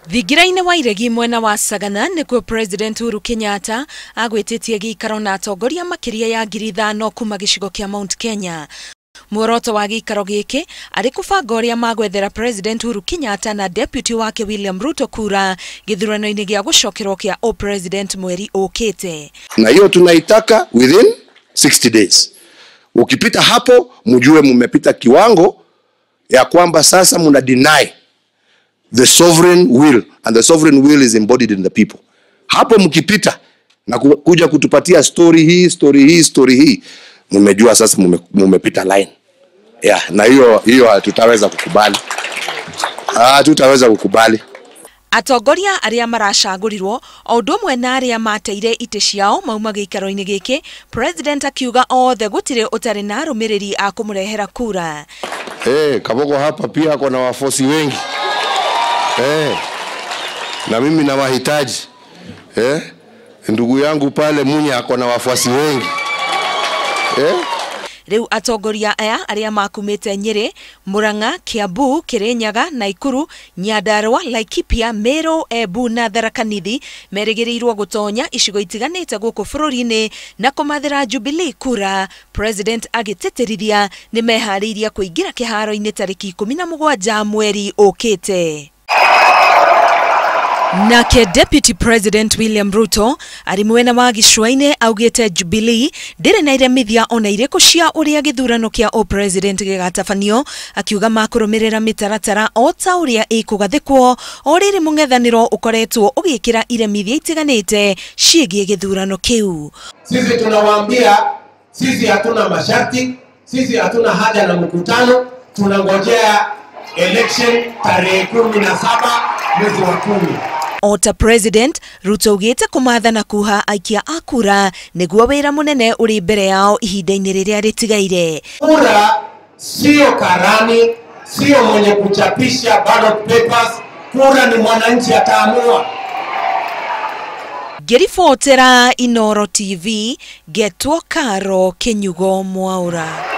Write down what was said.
Thigiraine wa iregi mwena wa Sagana niguo President Uhuru Kenyatta agwetitie giikaro na atongoria makiria ya 5,000 kuma gicigo kia Mount Kenya. Muoroto wa giikaro giki ari kubanga uria magwethera President Uhuru Kenyatta na deputy wake William Ruto kura githurano-ini gia gucokerwo kia president mweri ukite. Na hiyo tunaitaka within 60 days. Ukipita hapo mjue mmepita kiwango ya kwamba sasa muna deny the sovereign will, and the sovereign will is embodied in the people. Hapo mkipita na kuja kutupatia story hii, mmejua sasa mmepita line. Yeah, na hiyo tutaweza kukubali. Tutaweza kukubali. Atongoria aria maracagurirwo o undu mwe na aria mateire ite ciao mauma giikaro-ini giki, president akiuga othe gutire utari na arumiriri a kumurehera kura. Kabogo hapa pia ako na wafosi wengi. Na mimi na wahitaji. Ndugu yangu pale Munya ako na wafuasi wengi. Riu atongoria aya aria makumite Nyeri, Murang'a, Kiambu, Kirinyaga, Nakuru, Nyandarua, Laikipia, Meru, Embu na Tharaka Nithi merigiriirwo gutonya icigo itiganite guku bururi-ini na kumathira Jubilee kura. President agiteterithia ni mehariirie kuingira kiharo-ini tariki 17 mweri ukite. Nake Deputy President William Ruto ari mwena wa gichua-ini augite Jubilee ndire na iremithia ona iriko cia uria githurano kia president gigatabanio, akiuga makurumirira mitaratara o ta uria ikugathikwo o riri mung'ethaniro ukoretwo ugikira iremithia itiganite ciigie githurano kiu. Sisi tunawaambia sisi hatuna masharti, sisi hatuna haja na mkutano, tunangojea election tarehe 17 mwezi wa 10. Ota President Ruto ugite kumathana kuha aikia akura niguo wira munene uri mbere yao ihinda-ini riria ritigaire. Kura sio karani, sio mwenye kuchapisha ballot papers, kura ni mwananchi ataamua. Gerifotera Inooro TV, getwo Karo Kenyugo Mwaura.